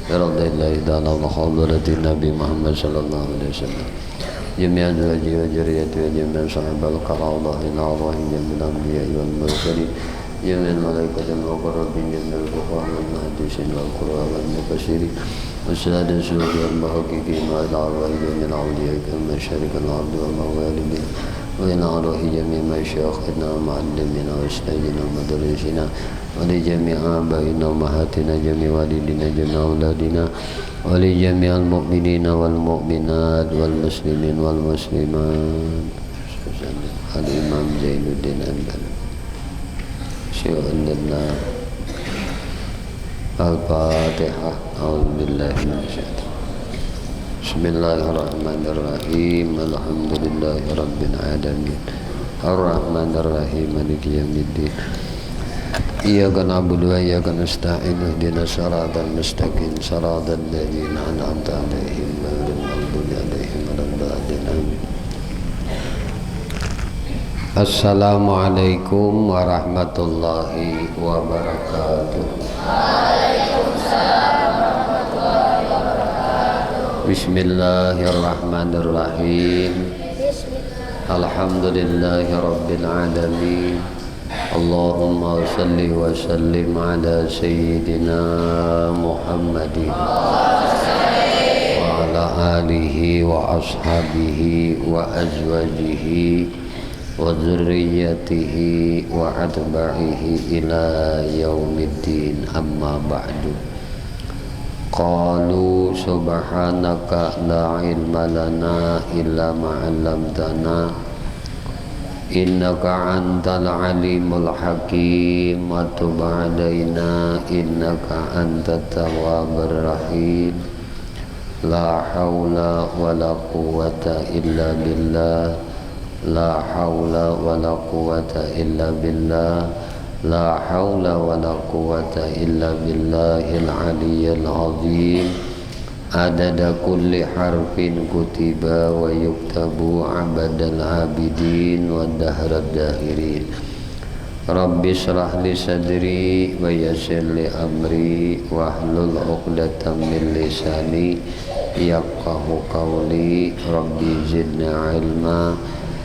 برضي الله تعالى وحضرة النبي محمد صلى الله عليه وسلم جميع أزواجه وذريته وجميع صحابة الكرامة العظيم جميع الأنبياء والمرسلين جميع الملائكة المقربين جميع الفقهاء والمحدثين والقراء والمفسرين والسادة السلوك والمحققين والأعوان جميع الأولياء كالمشارق العبد والموالدين وإلى أرواح جميع مشايخنا ومعلمنا وأستاذنا ومدرسنا ولجميع آبائنا وأمهاتنا جميع والدينا جميع أولادنا ولجميع المؤمنين والمؤمنات والمسلمين والمسلمات الإمام زين الدين الألباني شيخ الله الفاتحة أعوذ بالله من الشيطان بسم الله الرحمن الرحيم الحمد لله رب العالمين الرحمن الرحيم مالك يوم الدين إياك نعبد وإياك نستعين اهدنا الصراط المستقيم صراط الذين أنعمت عليهم غير المغضوب عليهم ولا الضالين آمين. Assalamualaikum warahmatullahi wabarakatuh. Waalaikumsalam warahmatullahi wabarakatuh. Bismillahirrahmanirrahim. Alhamdulillahi rabbil alamin. Allahumma salli wa sallim ala sayyidina Muhammadin wa ala alihi wa ashabihi wa azwajihi wa dzurriyyatihi wa atba'ihi ila yaumiddin amma ba'du. Qalu subhanaka la ilma lana illa ma 'allamtana innaka antal alimul hakim wa tub 'alaina innaka antat tawwabur rahim. La haula wala quwwata illa billah. La haula wala quwwata illa billah. La haula wala quwwata illa billahil aliyyil azim. Adada kulli harfin kutiba wa yuktabu abadal abidin wa dahrad dahirin. Rabbi shrah li sadri wa yassir li amri wahlul 'uqdatam min lisani yafqahu qawli. Rabbi zidna ilma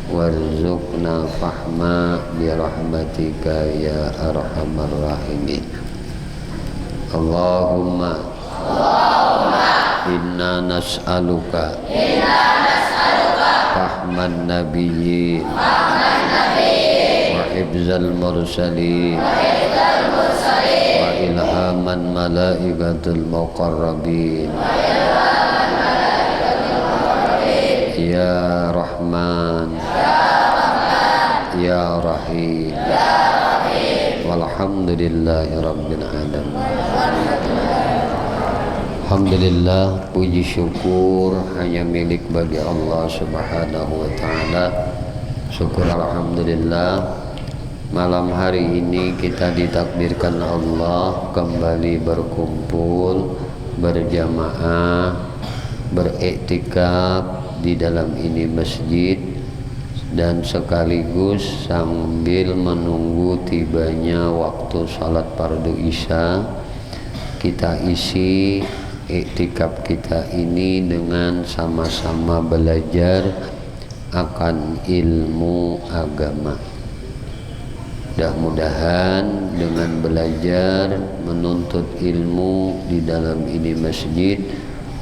warzuqna fahma birahmatika ya arhamar rahimin. Allahumma inna nas'aluka fahman nabiyyin wa hifzal mursalin wa ilhaman malaikatul muqarrabin ya Rahman ya Rahim walhamdulillahi rabbil alamin. Alhamdulillah, puji syukur hanya milik bagi Allah subhanahu wa ta'ala. Syukur alhamdulillah, malam hari ini kita ditakdirkan Allah kembali berkumpul berjamaah beriktikaf di dalam ini masjid, dan sekaligus sambil menunggu tibanya waktu salat fardu isya, kita isi iktikaf kita ini dengan sama-sama belajar akan ilmu agama. Mudah-mudahan dengan belajar menuntut ilmu di dalam ini masjid,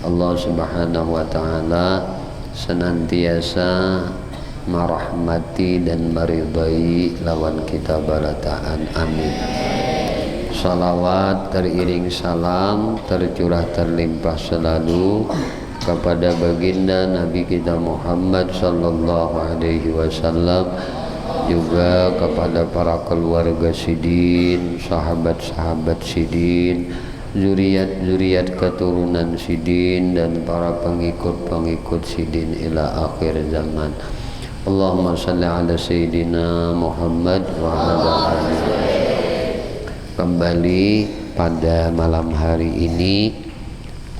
Allah subhanahu wa ta'ala senantiasa merahmati dan meridai lawan kita barataan. Amin. Salawat teriring salam tercurah terlimpah selalu kepada baginda Nabi kita Muhammad sallallahu alaihi wasallam, juga kepada para keluarga sidin, sahabat-sahabat sidin, zuriat-zuriat keturunan sidin, dan para pengikut-pengikut sidin ila akhir zaman. Allahumma salli ala sayyidina Muhammad wa ala alihi. Kembali pada malam hari ini,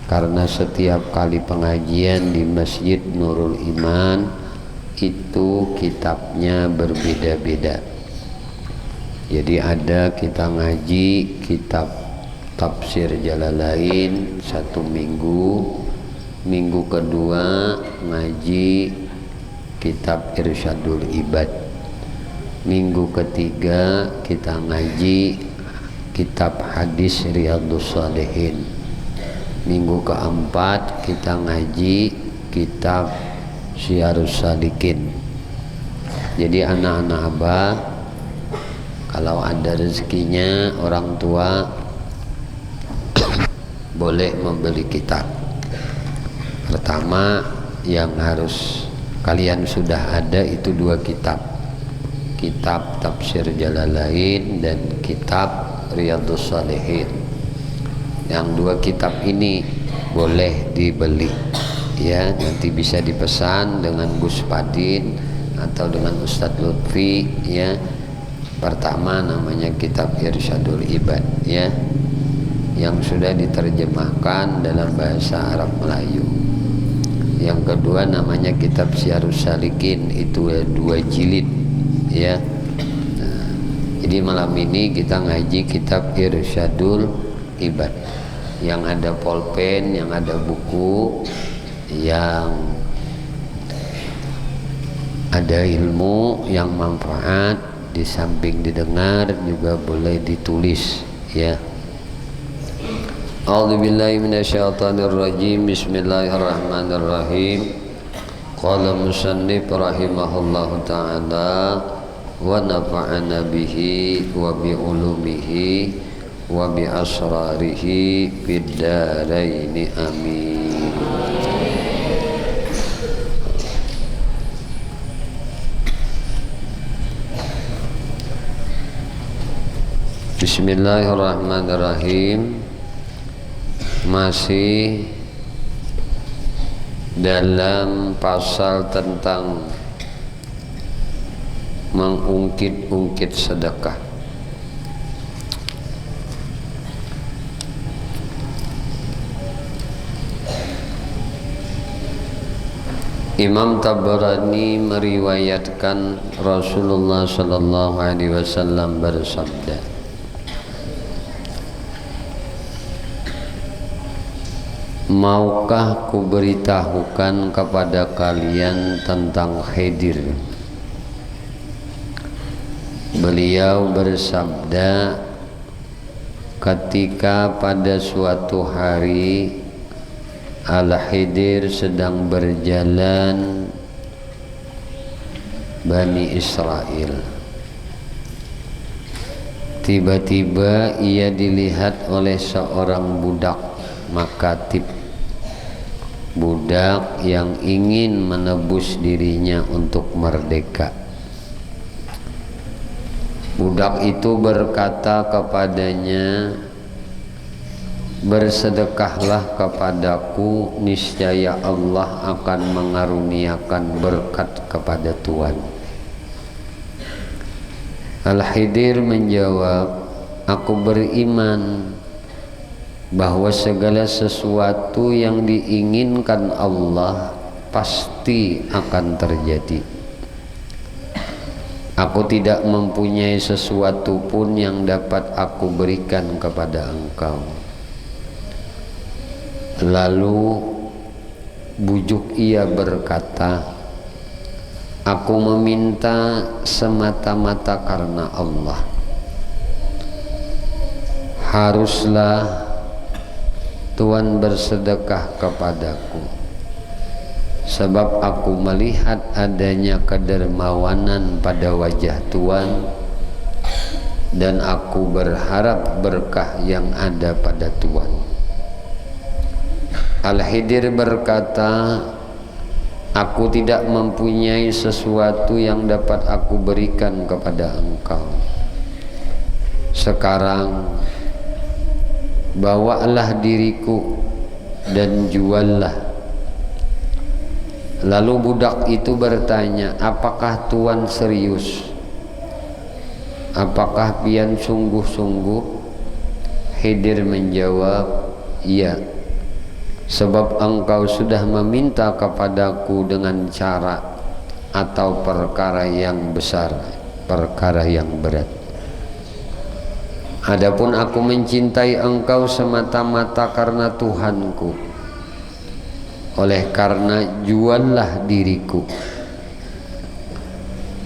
karena setiap kali pengajian di Masjid Nurul Iman itu kitabnya berbeda-beda. Jadi ada kita ngaji kitab tafsir Jalalain 1 minggu. Minggu kedua ngaji kitab Irsyadul Ibad. Minggu ketiga kita ngaji kitab hadis Riyadhus Shalihin. Minggu keempat kita ngaji kitab Syiarus Salikin. Jadi anak-anak Abah, kalau ada rezekinya orang tua boleh membeli kitab. Pertama yang harus kalian sudah ada itu 2 kitab, kitab Tafsir Jalalain dan kitab Riyadhus Shalihin. Yang 2 kitab ini boleh dibeli, ya, nanti bisa dipesan dengan Gus Padin atau dengan Ustadz Lutfi, ya. Pertama namanya kitab Irsyadul Ibad, ya, yang sudah diterjemahkan dalam bahasa Arab Melayu. Yang kedua namanya kitab Syiarus Salikin, itu 2 jilid, ya. Nah, jadi malam ini kita ngaji kitab Irsyadul Ibad, yang ada pulpen, yang ada buku, yang ada ilmu, yang manfaat, di samping didengar juga boleh ditulis, ya. A'udzubillahi minasyaitonirrajim. Bismillahirrahmanirrahim. Qala musannif rahimahullahu ta'ala wa nafa'ana bihi wa bi ulumihi wa bi asrarihi fid dharain amin. Bismillahirrahmanirrahim. Masih dalam pasal tentang mengungkit-ungkit sedekah. Imam Tabarani meriwayatkan Rasulullah sallallahu alaihi wasallam bersabda, maukah kuberitahukan kepada kalian tentang Khidir? Beliau bersabda, ketika pada suatu hari Al-Khidir sedang berjalan Bani Israel, tiba-tiba ia dilihat oleh seorang budak makatib, budak yang ingin menebus dirinya untuk merdeka. Budak itu berkata kepadanya, bersedekahlah kepadaku, niscaya Allah akan mengaruniakan berkat kepada Tuhan. Al-Khidir menjawab, aku beriman bahwa segala sesuatu yang diinginkan Allah pasti akan terjadi. Aku tidak mempunyai sesuatu pun yang dapat aku berikan kepada engkau. Lalu bujuk ia berkata, aku meminta semata-mata karena Allah. Haruslah Tuhan bersedekah kepadaku, sebab aku melihat adanya kedermawanan pada wajah Tuhan, dan aku berharap berkah yang ada pada Tuhan. Al-Khidir berkata, aku tidak mempunyai sesuatu yang dapat aku berikan kepada engkau. Sekarang bawalah diriku dan juallah. Lalu budak itu bertanya, apakah Tuan serius? Apakah pian sungguh-sungguh? Khidir menjawab, iya, sebab engkau sudah meminta kepadaku dengan cara atau perkara yang besar, perkara yang berat. Adapun aku mencintai engkau semata-mata karena Tuhanku. Oleh karena juallah diriku.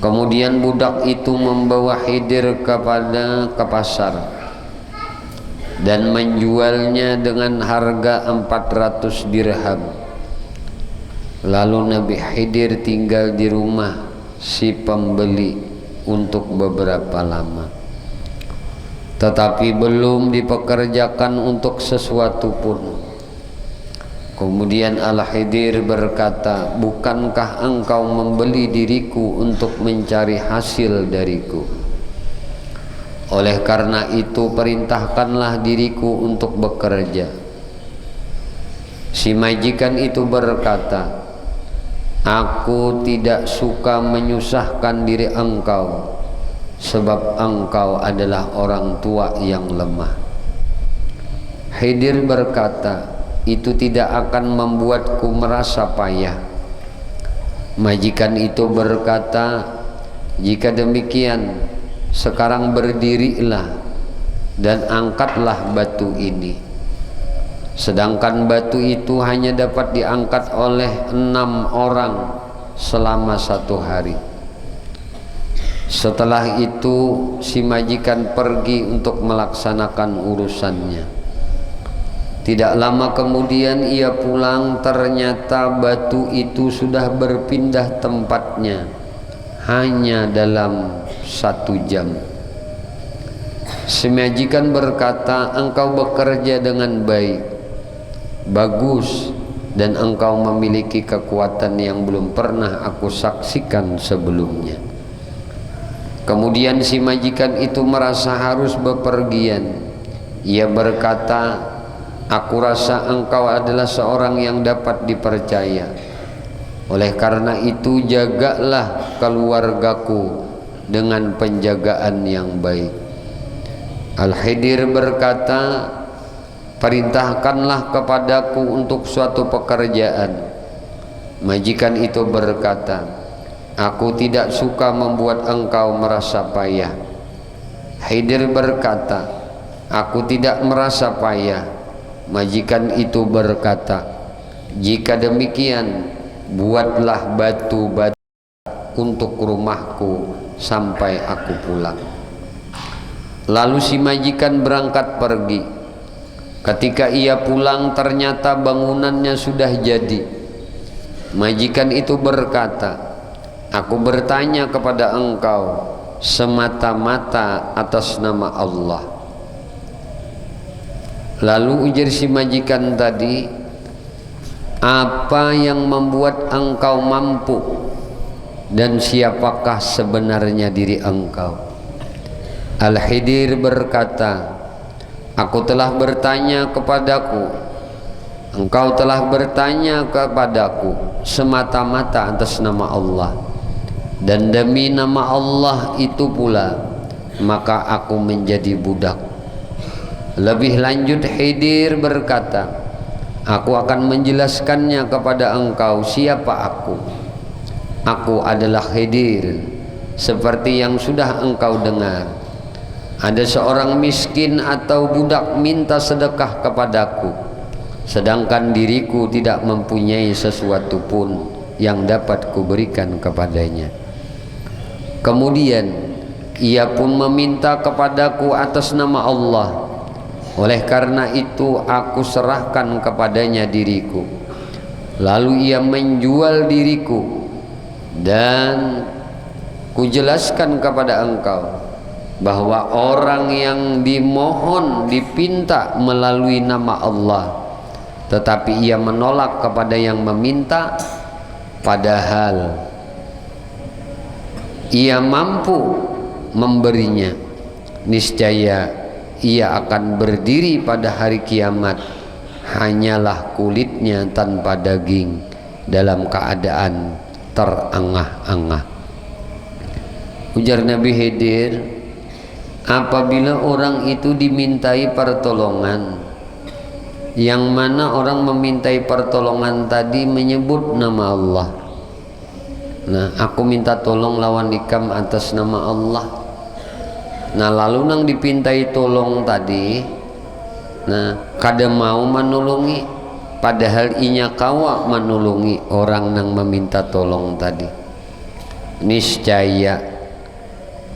Kemudian budak itu membawa Khidir ke pasar dan menjualnya dengan harga 400 dirham. Lalu Nabi Khidir tinggal di rumah si pembeli untuk beberapa lama, tetapi belum dipekerjakan untuk sesuatu pun. Kemudian Al-Khidir berkata, bukankah engkau membeli diriku untuk mencari hasil dariku? Oleh karena itu perintahkanlah diriku untuk bekerja. Si majikan itu berkata, aku tidak suka menyusahkan diri engkau, sebab engkau adalah orang tua yang lemah. Khidir berkata, itu tidak akan membuatku merasa payah. Majikan itu berkata, jika demikian, sekarang berdirilah dan angkatlah batu ini. Sedangkan batu itu hanya dapat diangkat oleh 6 orang selama 1 hari. Setelah itu si majikan pergi untuk melaksanakan urusannya. Tidak lama kemudian ia pulang, ternyata batu itu sudah berpindah tempatnya hanya dalam 1 jam. Si majikan berkata, engkau bekerja dengan baik, bagus, dan engkau memiliki kekuatan yang belum pernah aku saksikan sebelumnya. Kemudian si majikan itu merasa harus bepergian. Ia berkata, aku rasa engkau adalah seorang yang dapat dipercaya. Oleh karena itu jagalah keluargaku dengan penjagaan yang baik. Al-Khidir berkata, perintahkanlah kepadaku untuk suatu pekerjaan. Majikan itu berkata, aku tidak suka membuat engkau merasa payah. Khidir berkata, aku tidak merasa payah. Majikan itu berkata, jika demikian, buatlah batu-batu untuk rumahku sampai aku pulang. Lalu si majikan berangkat pergi. Ketika ia pulang, ternyata bangunannya sudah jadi. Majikan itu berkata, aku bertanya kepada engkau semata-mata atas nama Allah. Lalu ujar si majikan tadi, apa yang membuat engkau mampu dan siapakah sebenarnya diri engkau? Al-Khidir berkata, aku telah bertanya kepadaku, engkau telah bertanya kepadaku semata-mata atas nama Allah, dan demi nama Allah itu pula maka aku menjadi budak. Lebih lanjut Khidir berkata, aku akan menjelaskannya kepada engkau siapa aku. Aku adalah Khidir, seperti yang sudah engkau dengar. Ada seorang miskin atau budak minta sedekah kepadaku, sedangkan diriku tidak mempunyai sesuatu pun yang dapat kuberikan kepadanya. Kemudian ia pun meminta kepadaku atas nama Allah. Oleh karena itu aku serahkan kepadanya diriku. Lalu ia menjual diriku, dan kujelaskan kepada engkau bahwa orang yang dimohon dipinta melalui nama Allah, tetapi ia menolak kepada yang meminta, padahal ia mampu memberinya, niscaya ia akan berdiri pada hari kiamat hanyalah kulitnya tanpa daging, dalam keadaan terengah-engah. Ujar Nabi Khidir, apabila orang itu dimintai pertolongan, yang mana orang memintai pertolongan tadi menyebut nama Allah. Nah, aku minta tolong lawan ikam atas nama Allah. Nah lalu nang dipintai tolong tadi, nah kada mau menulungi, padahal inya kawa menulungi orang nang meminta tolong tadi. Niscaya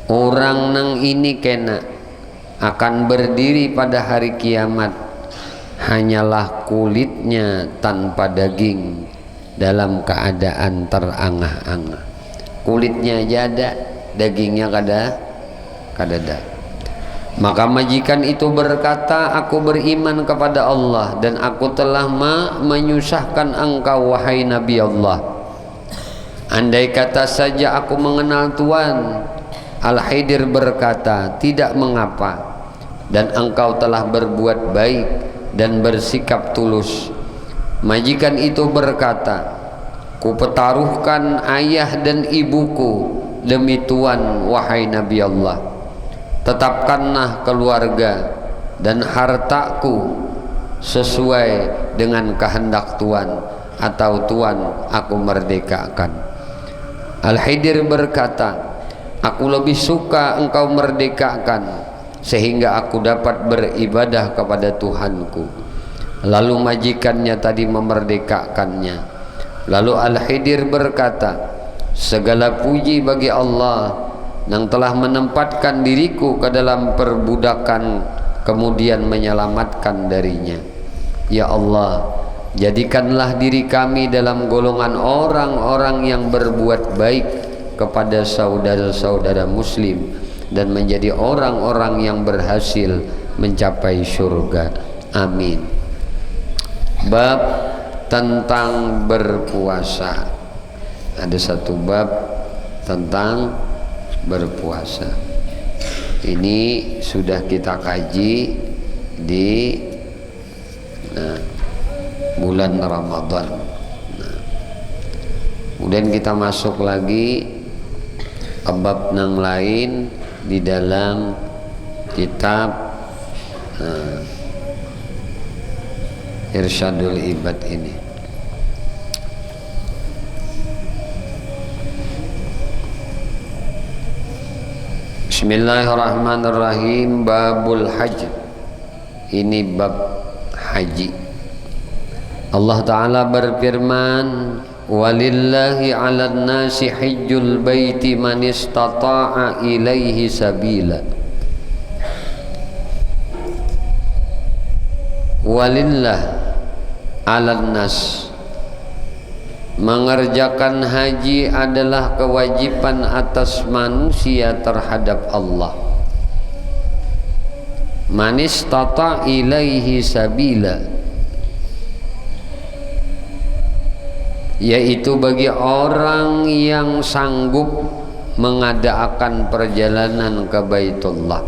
orang nang ini kena akan berdiri pada hari kiamat hanyalah kulitnya tanpa daging, dalam keadaan terangah-angah. Kulitnya aja ada, dagingnya kada ada. Maka majikan itu berkata, aku beriman kepada Allah dan aku telah menyusahkan engkau wahai Nabi Allah. Andai kata saja aku mengenal Tuhan. Al-Khidir berkata, tidak mengapa, dan engkau telah berbuat baik dan bersikap tulus. Majikan itu berkata, ku pertaruhkan ayah dan ibuku demi Tuhan wahai Nabi Allah. Tetapkanlah keluarga dan hartaku sesuai dengan kehendak Tuhan, atau Tuhan aku merdekakan. Al-Khidir berkata, aku lebih suka engkau merdekakan sehingga aku dapat beribadah kepada Tuhanku. Lalu majikannya tadi memerdekakannya. Lalu Al-Khidir berkata, segala puji bagi Allah yang telah menempatkan diriku ke dalam perbudakan kemudian menyelamatkan darinya. Ya Allah, jadikanlah diri kami dalam golongan orang-orang yang berbuat baik kepada saudara-saudara muslim dan menjadi orang-orang yang berhasil mencapai surga. Amin. Bab tentang berpuasa. Ada satu bab tentang berpuasa. Ini sudah kita kaji di bulan Ramadan. Kemudian kita masuk lagi bab yang lain di dalam kitab Irsyadul Ibad ini. Bismillahirrahmanirrahim. Babul Hajj. Ini bab haji. Allah Ta'ala berfirman, walillahi 'alan nasi hajjul baiti man istata'a ilaihi sabila. Walillah 'alan nas, mengerjakan haji adalah kewajiban atas manusia terhadap Allah. Man istata'a ilaihi sabila, yaitu bagi orang yang sanggup mengadakan perjalanan ke Baitullah.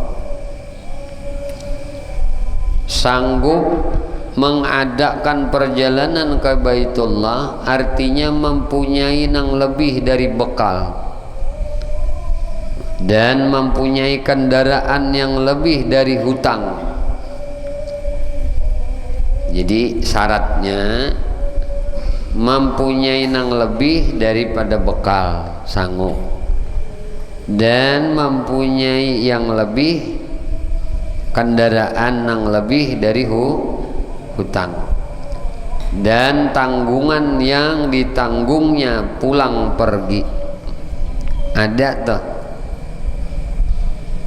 Sanggup mengadakan perjalanan ke Baitullah artinya mempunyai yang lebih dari bekal dan mempunyai kendaraan yang lebih dari hutang. Jadi syaratnya mempunyai yang lebih daripada bekal, sanggup, dan mempunyai yang lebih kendaraan yang lebih dari hutang, dan tanggungan yang ditanggungnya pulang pergi. Ada tuh.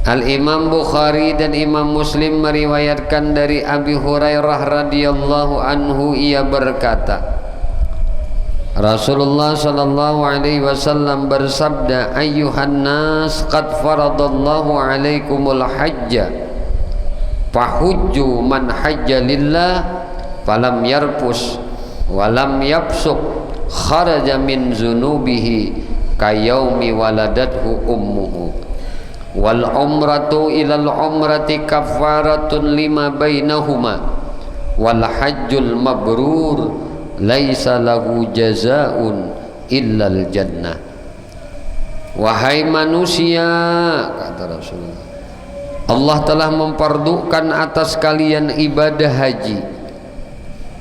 Al-Imam Bukhari dan Imam Muslim meriwayatkan dari Abi Hurairah radhiyallahu anhu, ia berkata, Rasulullah sallallahu alaihi wasallam bersabda, ayyuhan nas qad faradallahu alaikumul hajja fahujju man hajja lillah falam yarfus walam yafsuq kharaja min zunubihi kayaumi waladathu ummuhu wal umratu ilal umrati kafaratun lima bainahuma wal hajjul mabrur laisa lahu jazaun illal jannah. Wahai manusia, kata Rasulullah, Allah telah memfardukan atas kalian ibadah haji.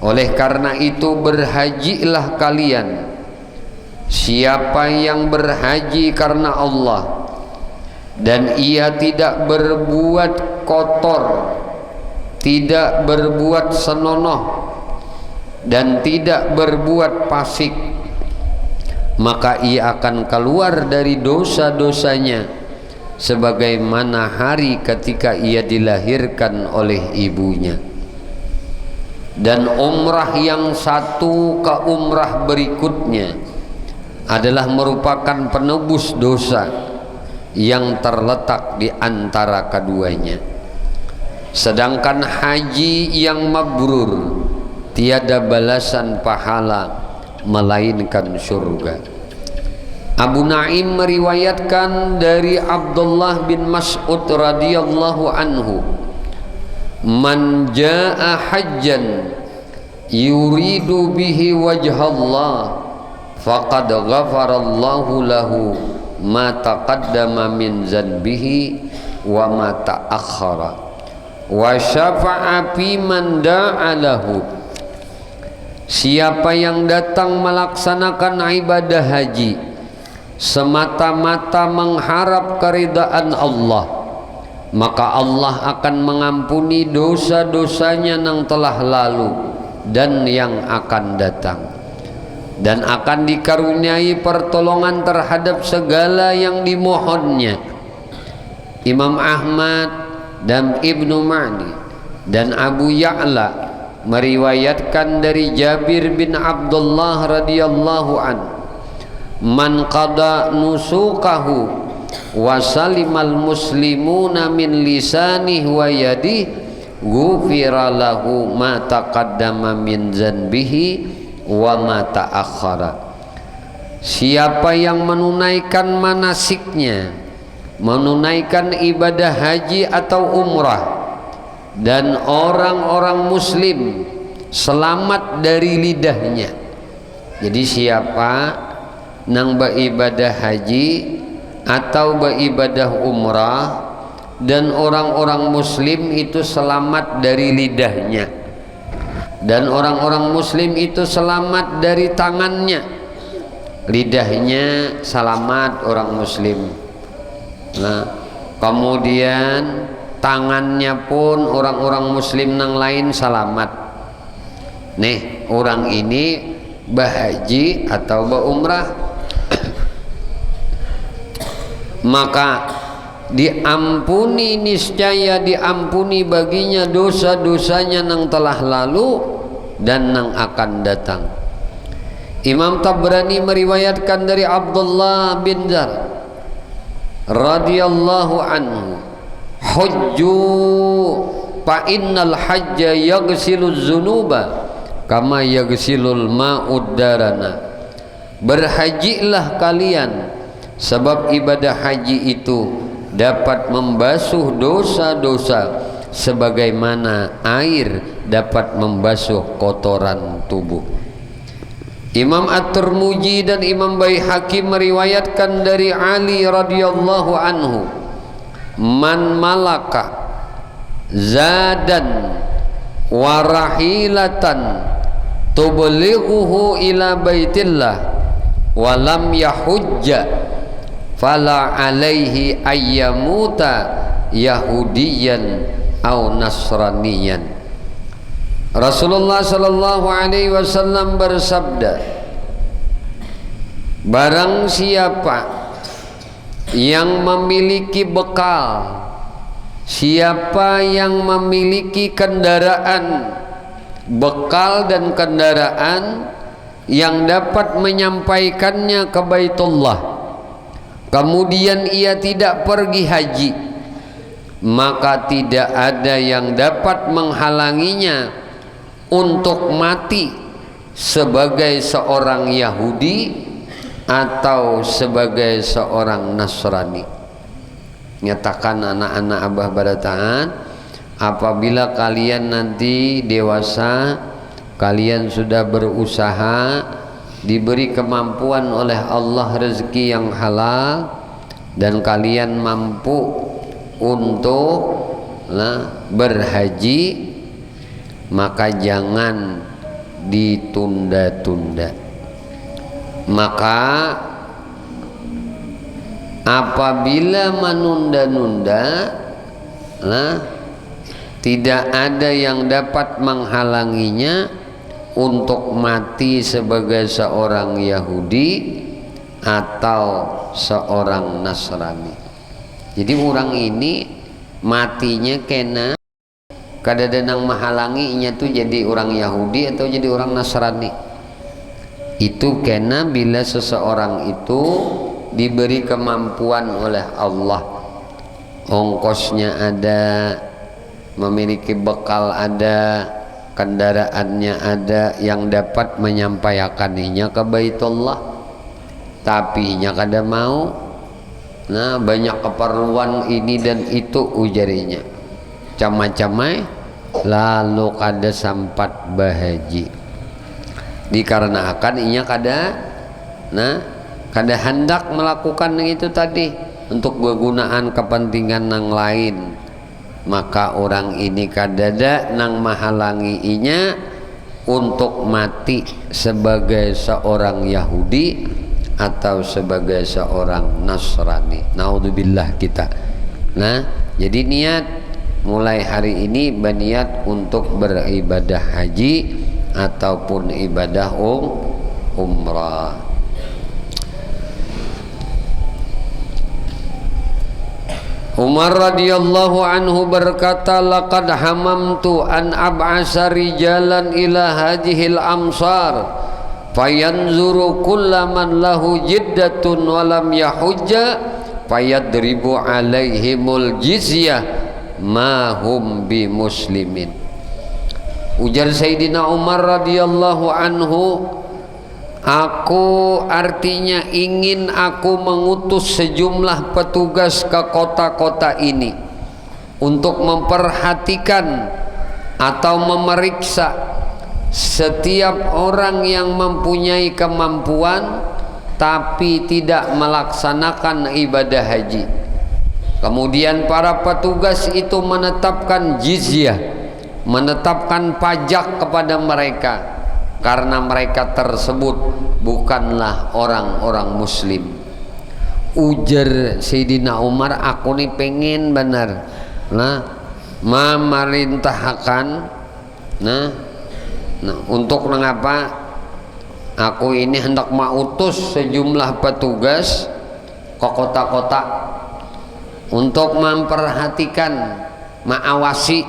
Oleh karena itu berhajilah kalian. Siapa yang berhaji karena Allah, dan ia tidak berbuat kotor, tidak berbuat senonoh, dan tidak berbuat fasik, maka ia akan keluar dari dosa-dosanya sebagaimana hari ketika ia dilahirkan oleh ibunya. Dan umrah yang satu ke umrah berikutnya adalah merupakan penebus dosa yang terletak di antara keduanya. Sedangkan haji yang mabrur tiada balasan pahala melainkan surga. Abu Naim meriwayatkan dari Abdullah bin Mas'ud radhiyallahu anhu, man jaa hajjan yuridu bihi wajhallah faqad ghafarallahu lahu ma taqaddama min zanbihi wa ma ta'akhkhara wa syafa'a fi man da'a lahu. Siapa yang datang melaksanakan ibadah haji semata-mata mengharap keridaan Allah, maka Allah akan mengampuni dosa-dosanya yang telah lalu dan yang akan datang, dan akan dikaruniai pertolongan terhadap segala yang dimohonnya. Imam Ahmad dan Ibnu Ma'di dan Abu Ya'la meriwayatkan dari Jabir bin Abdullah radhiyallahu an, man qada nusukahu wa salimal muslimuna min lisanih wa yadih ghufira lahu ma taqaddama min zanbihi wa ma ta'akhkhara. Siapa yang menunaikan manasiknya, menunaikan ibadah haji atau umrah, dan orang-orang muslim selamat dari lidahnya. Jadi siapa nang beribadah haji atau beribadah umrah dan orang-orang muslim itu selamat dari lidahnya, dan orang-orang muslim itu selamat dari tangannya, lidahnya selamat orang muslim, nah kemudian tangannya pun orang-orang muslim yang lain selamat. Nih orang ini bahaji atau berumrah maka diampuni, niscaya diampuni baginya dosa-dosanya yang telah lalu dan yang akan datang. Imam Tabrani meriwayatkan dari Abdullah bin Zar radhiyallahu anhu, hujju fa innal hajja yaghsiluz dzunuba kama yaghsilul ma'ud darana. Berhajilah kalian, sebab ibadah haji itu dapat membasuh dosa-dosa sebagaimana air dapat membasuh kotoran tubuh. Imam At-Tirmidzi dan Imam Baihaqi meriwayatkan dari Ali radhiyallahu anhu, man malaka zadan warahilatan tublighuhu ila baitillah walam yahujja fala alaihi ayyamuta yahudiyan au nasraniyan. Rasulullah sallallahu alaihi wasallam bersabda, barang siapa yang memiliki bekal, siapa yang memiliki kendaraan, bekal dan kendaraan yang dapat menyampaikannya ke Baitullah, kemudian ia tidak pergi haji, maka tidak ada yang dapat menghalanginya untuk mati sebagai seorang Yahudi atau sebagai seorang Nasrani. Nyatakan anak-anak Abah Barataan, apabila kalian nanti dewasa, kalian sudah berusaha, diberi kemampuan oleh Allah rezeki yang halal, dan kalian mampu untuk berhaji, maka jangan ditunda-tunda. Maka apabila menunda-nunda, nah, tidak ada yang dapat menghalanginya untuk mati sebagai seorang Yahudi atau seorang Nasrani. Jadi orang ini matinya kena kadang-kadang menghalanginya tuh jadi orang Yahudi atau jadi orang Nasrani. Itu kena bila seseorang itu diberi kemampuan oleh Allah, ongkosnya ada, memiliki bekal ada, kendaraannya ada yang dapat menyampaikannya ke Baitullah, tapi nya kada mau. Nah, banyak keperluan ini dan itu ujarinya camai-camai, lalu kada sampat bahaji dikarenakan inya kada, nah, kada hendak melakukan itu tadi untuk kegunaan kepentingan yang lain, maka orang ini kadada nang menghalangi inya untuk mati sebagai seorang Yahudi atau sebagai seorang Nasrani. Naudzubillah kita. Nah, jadi niat mulai hari ini berniat untuk beribadah haji ataupun ibadah umrah. Umar radhiyallahu anhu berkata, laqad hamamtu an ab'asa rijalan ila hadhil amsar fayanzuru kullaman lahu jiddatun walam yahujja fayadribu alaihimul jizyah ma hum bi muslimin. Ujar Sayyidina Umar radhiyallahu anhu, aku artinya ingin aku mengutus sejumlah petugas ke kota-kota ini untuk memperhatikan atau memeriksa setiap orang yang mempunyai kemampuan tapi tidak melaksanakan ibadah haji. Kemudian para petugas itu menetapkan jizyah, menetapkan pajak kepada mereka karena mereka tersebut bukanlah orang-orang muslim. Ujar Sayyidina Umar, aku nih pengen benar memerintahkan untuk mengapa aku ini hendak mengutus sejumlah petugas ke kota-kota untuk memperhatikan, mengawasi,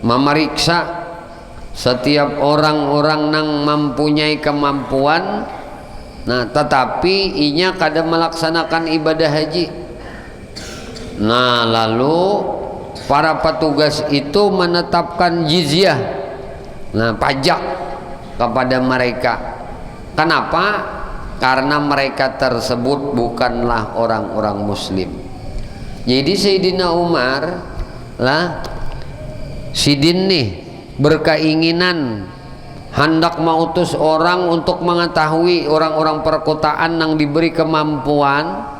memeriksa setiap orang-orang yang mempunyai kemampuan, tetapi inya kada melaksanakan ibadah haji. Lalu para petugas itu menetapkan jizyah, pajak kepada mereka. Kenapa? Karena mereka tersebut bukanlah orang-orang muslim. Jadi Sayyidina Umar sidin nih berkeinginan hendak mengutus orang untuk mengetahui orang-orang perkotaan yang diberi kemampuan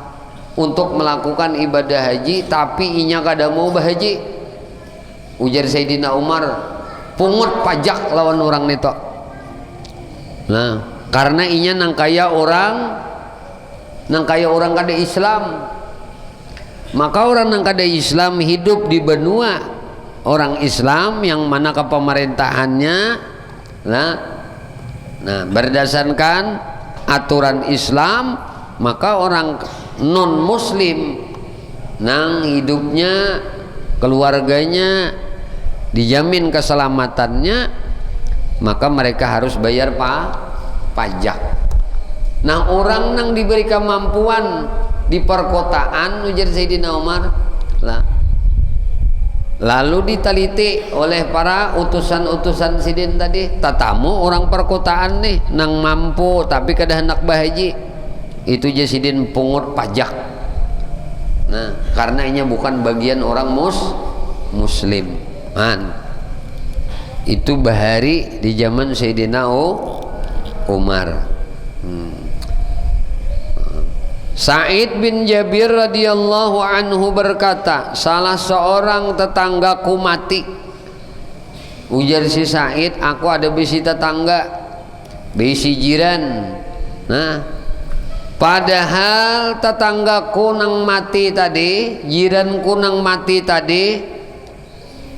untuk melakukan ibadah haji tapi inya kada mau berhaji. Ujar Sayyidina Umar, pungut pajak lawan orang neto. Karena inya nang kaya orang kada Islam. Maka orang nang kada Islam hidup di benua orang Islam yang mana kepemerintahannya berdasarkan aturan Islam, maka orang non muslim nang hidupnya, keluarganya dijamin keselamatannya, maka mereka harus bayar pajak. Orang nang diberi kemampuan di perkotaan, ujar Sayyidina Umar, lalu diteliti oleh para utusan-utusan sidin tadi, tatamu orang perkotaan nih nang mampu tapi kada hendak bahaji, itu jasidin pungut pajak. Karena ini bukan bagian orang muslim. Itu bahari di zaman Sayyidina Umar. Sa'id bin Jabir radhiyallahu anhu berkata, salah seorang tetanggaku mati. Ujar si Sa'id, aku ada bisi tetangga, bisi jiran. Padahal tetanggaku nang mati tadi, jiranku nang mati tadi,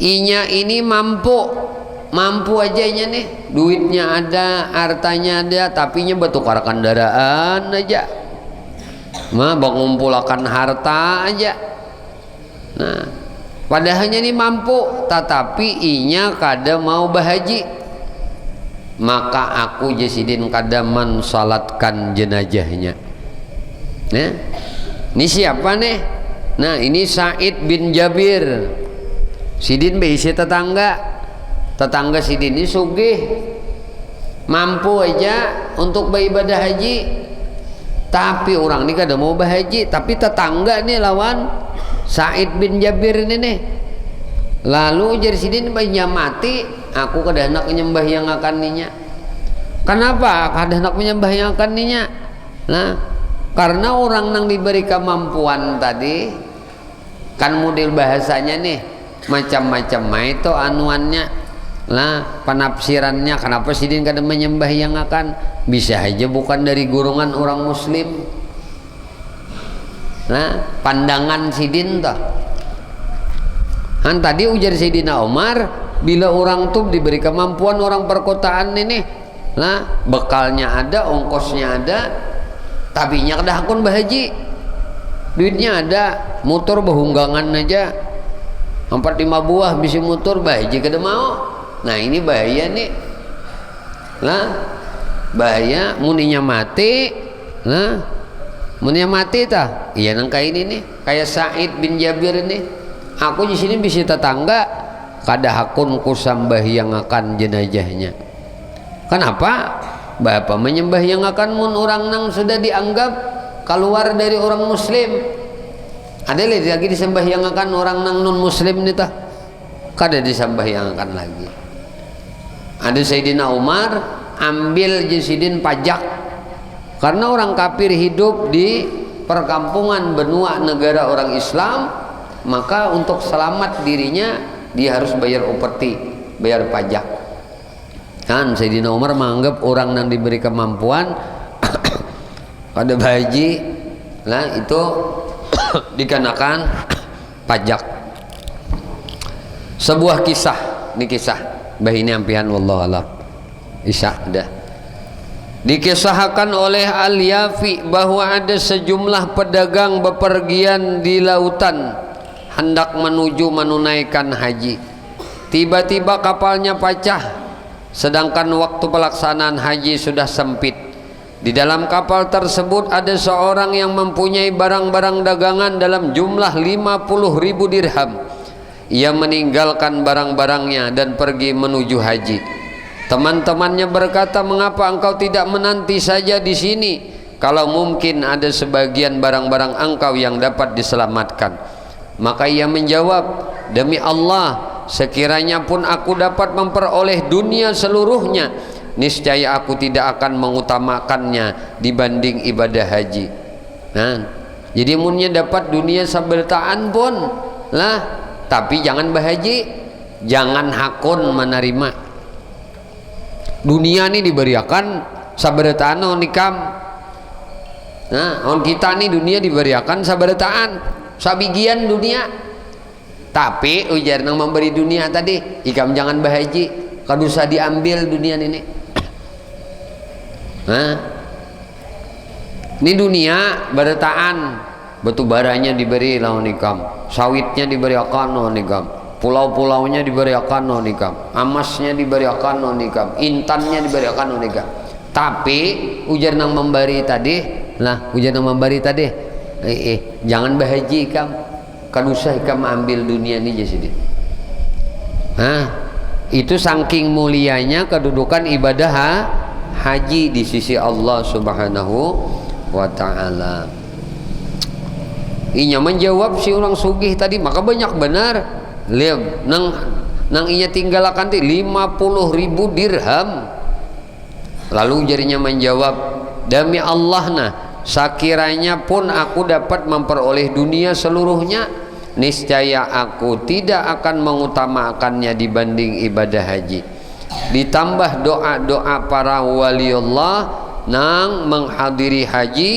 inya ini mampu aja inya nih, duitnya ada, hartanya ada, tapi nya bertukar kendaraan aja, mengumpulkan harta aja. Nah, padahalnya ini mampu, tetapi inya kada mau bahaji, maka aku jasidin kada mensalatkan jenazahnya. Nah, ini siapa nih? Nah, ini Said bin Jabir. Sidin berisi tetangga Sidin ini sugih, mampu aja untuk beribadah haji, tapi orang ini kada mau bahaji. Tapi tetangga nih lawan Said bin Jabir ini nih. Lalu jadi Sidin bayinya mati, aku kada hendak menyembah yang akan ninya. Kenapa kada hendak menyembah yang akan ninya? Nah, karena orang yang diberi kemampuan tadi kan model bahasanya nih macam-macam itu anuannya lah, penafsirannya. Kenapa Sidin kada menyembah yang akan, bisa aja bukan dari golongan orang muslim. Nah, pandangan Sidin toh kan tadi ujar Sayyidina Umar, bila orang tuh diberi kemampuan orang perkotaan ini lah, bekalnya ada, ongkosnya ada, tapi nya kada hakun bahaji, duitnya ada, motor behunggangan aja 4-5 buah bisa motor bahaji kada mau. Nah, ini bahaya nih lah, bahaya muninya mati lah, muninya mati tah iya nang kayak ini nih, kayak Said bin Jabir ini. Aku di sini bisa tetangga kada hakun kusambah yang akan jenazahnya. Kenapa? Bapak menyembah yang akan mun orang nang sudah dianggap keluar dari orang muslim. Ada lagi disembah yang akan orang nang non muslim nih tah, kada disembah yang akan lagi. Ada Sayyidina Umar ambil Sidin pajak karena orang kafir hidup di perkampungan benua negara orang Islam, maka untuk selamat dirinya dia harus bayar upeti, bayar pajak. Kan Sayyidina Umar menganggap orang yang diberi kemampuan pada bahaji lah itu dikenakan pajak. Sebuah kisah, ini kisah bah ini ampihan wallahualam isya dah. Dikisahkan oleh Al-Yafi bahwa ada sejumlah pedagang bepergian di lautan hendak menuju menunaikan haji. Tiba-tiba kapalnya pecah, sedangkan waktu pelaksanaan haji sudah sempit. Di dalam kapal tersebut ada seorang yang mempunyai barang-barang dagangan dalam jumlah 50.000 dirham. Ia meninggalkan barang-barangnya dan pergi menuju haji. Teman-temannya berkata, "Mengapa engkau tidak menanti saja di sini? Kalau mungkin ada sebagian barang-barang engkau yang dapat diselamatkan." Maka ia menjawab, "Demi Allah, sekiranya pun aku dapat memperoleh dunia seluruhnya, niscaya aku tidak akan mengutamakannya dibanding ibadah haji." Nah, jadi munnya dapat dunia sabeltaan pun lah, tapi jangan bahaji, jangan hakun menerima. Dunia ini diberiakan sabeltaan nikam. Nah, on kita nih dunia diberiakan sabeltaan, sabigian dunia. Tapi ujar nang memberi dunia tadi, ikam jangan bahaji, kada usah diambil dunia ini. Nah, ini dunia bertaan, batu baranya diberi lawan ikam, sawitnya diberiakan lawan ikam, pulau-pulaunya diberiakan lawan ikam, emasnya diberiakan lawan ikam, intannya diberiakan lawan ikam. Tapi ujar nang memberi tadi, lah ujar nang memberi tadi, jangan bahaji ikam. Kan usah ikam ambil dunia ini jadi. Nah, itu saking mulianya kedudukan ibadah haji di sisi Allah Subhanahu wa ta'ala. Inya menjawab si orang sugih tadi, maka banyak benar. Lihat nang inya tinggalkan ti 50.000 dirham. Lalu jarinya menjawab, "Demi Allah nah, sakiranya pun aku dapat memperoleh dunia seluruhnya, niscaya aku tidak akan mengutamakannya dibanding ibadah haji." Ditambah doa-doa para waliullah nang menghadiri haji,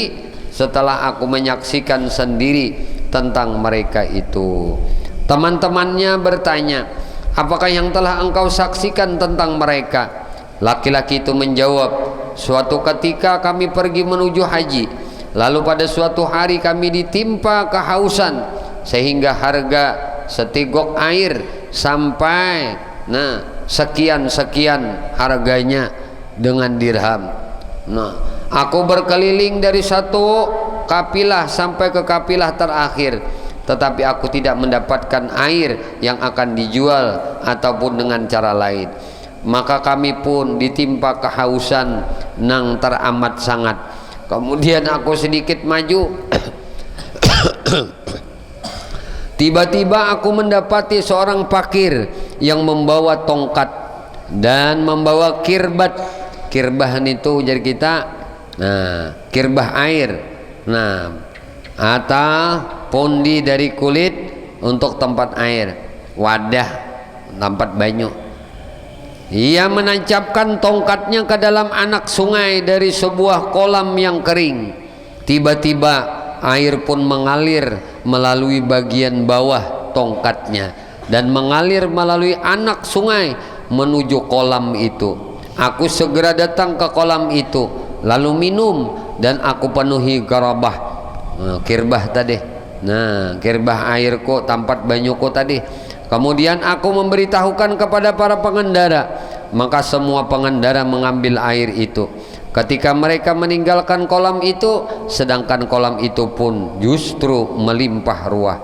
setelah aku menyaksikan sendiri tentang mereka itu. Teman-temannya bertanya, apakah yang telah engkau saksikan tentang mereka? Laki-laki itu menjawab, suatu ketika kami pergi menuju haji, lalu pada suatu hari kami ditimpa kehausan sehingga harga setegok air sampai sekian harganya dengan dirham. Aku berkeliling dari satu kapilah sampai ke kapilah terakhir, tetapi aku tidak mendapatkan air yang akan dijual ataupun dengan cara lain. Maka kami pun ditimpa kehausan nang teramat sangat. Kemudian aku sedikit maju tiba-tiba aku mendapati seorang fakir yang membawa tongkat dan membawa kirbat. Kirbahan itu jadi kita kirbah air, atau pondi dari kulit untuk tempat air, wadah tempat banyu. Ia menancapkan tongkatnya ke dalam anak sungai dari sebuah kolam yang kering. Tiba-tiba air pun mengalir melalui bagian bawah tongkatnya dan mengalir melalui anak sungai menuju kolam itu. Aku segera datang ke kolam itu lalu minum dan aku penuhi garabah, kirbah tadi, kirbah airku, tempat banyuku tadi. Kemudian aku memberitahukan kepada para pengendara, maka semua pengendara mengambil air itu. Ketika mereka meninggalkan kolam itu, sedangkan kolam itu pun justru melimpah ruah.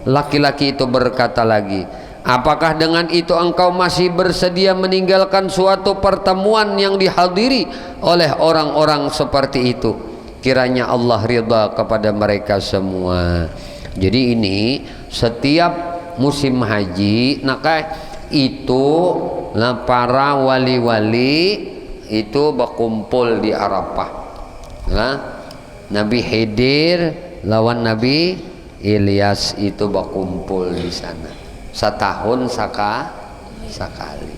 Laki-laki itu berkata lagi, apakah dengan itu engkau masih bersedia meninggalkan suatu pertemuan yang dihadiri oleh orang-orang seperti itu? Kiranya Allah ridha kepada mereka semua. Jadi ini setiap musim haji, itu para wali-wali itu berkumpul di Arafah. Nabi Khidir lawan Nabi Ilyas itu berkumpul di sana. Setahun sekali.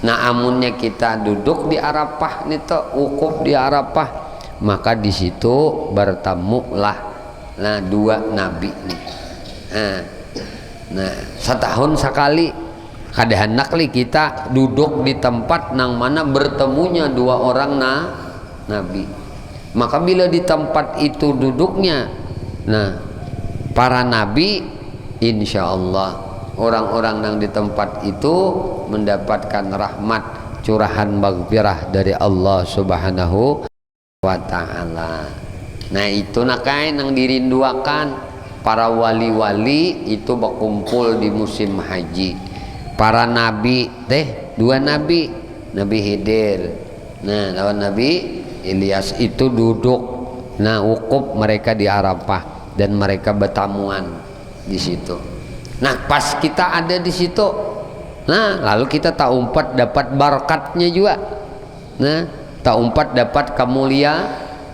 Amunnya kita duduk di Arafah nih, wukuf di Arafah, maka di situ bertemulah dua nabi nih. Setahun sekali kada hendak kita duduk di tempat nang mana bertemunya dua orang nabi. Maka bila di tempat itu duduknya para nabi, insya Allah orang-orang yang di tempat itu mendapatkan rahmat, curahan maghfirah dari Allah Subhanahu wa ta'ala. Itu nang dirinduakan. Para wali-wali itu berkumpul di musim haji. Para nabi dua nabi, Nabi Khidir lawan Nabi Ilyas itu duduk wukuf mereka di Arafah dan mereka bertamuan di situ. Pas kita ada di situ, lalu kita tak umpat dapat barakatnya juga. Tak umpat dapat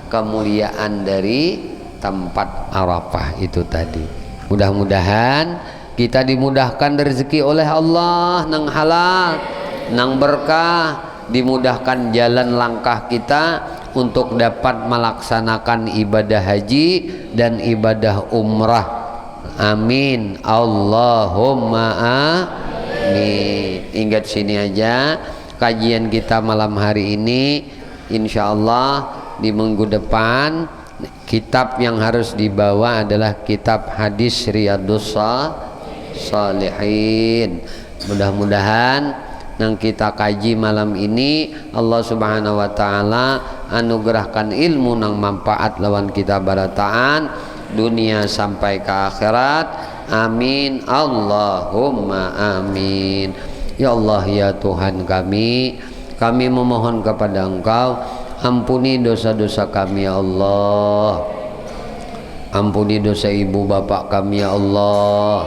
kemuliaan dari tempat Arafah itu tadi. Mudah-mudahan kita dimudahkan rezeki oleh Allah nang halal, nang berkah, dimudahkan jalan langkah kita untuk dapat melaksanakan ibadah haji dan ibadah umrah. Amin, Allahumma amin. Ingat sini aja kajian kita malam hari ini. Insya Allah di minggu depan kitab yang harus dibawa adalah kitab hadis Riyadhus Shalihin. Mudah-mudahan yang kita kaji malam ini Allah Subhanahu wa ta'ala anugerahkan ilmu nang manfaat lawan kita barataan dunia sampai ke akhirat. Amin, Allahumma amin. Ya Allah, ya Tuhan kami memohon kepada Engkau, ampuni dosa-dosa kami ya Allah. Ampuni dosa ibu bapak kami ya Allah.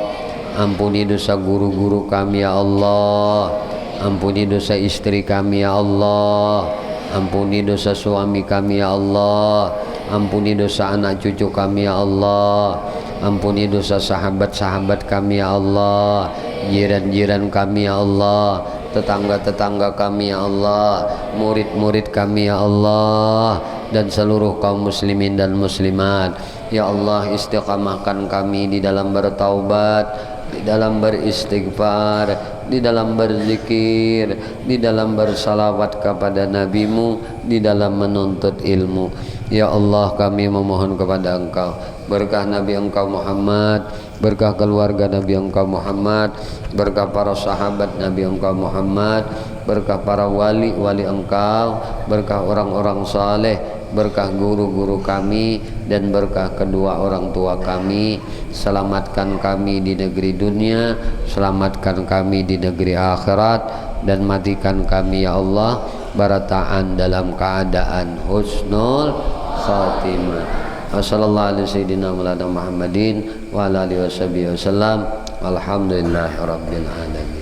Ampuni dosa guru-guru kami ya Allah. Ampuni dosa istri kami ya Allah. Ampuni dosa suami kami ya Allah. Ampuni dosa anak cucu kami ya Allah. Ampuni dosa sahabat-sahabat kami ya Allah. Jiran-jiran kami ya Allah. Tetangga-tetangga kami ya Allah, murid-murid kami ya Allah, dan seluruh kaum muslimin dan muslimat. Ya Allah, istiqamahkan kami di dalam bertaubat, di dalam beristighfar, di dalam berzikir, di dalam bersalawat kepada nabimu, di dalam menuntut ilmu. Ya Allah, kami memohon kepada Engkau berkah Nabi Engkau Muhammad, berkah keluarga Nabi Engkau Muhammad, berkah para sahabat Nabi Engkau Muhammad, berkah para wali-wali Engkau, berkah orang-orang saleh, berkah guru-guru kami, dan berkah kedua orang tua kami. Selamatkan kami di negeri dunia, selamatkan kami di negeri akhirat, dan matikan kami ya Allah barataan dalam keadaan husnul khatimah. Wassallallahu ala sayyidina Muhammadin wa ala alihi wasallam. Alhamdulillahirabbil alamin.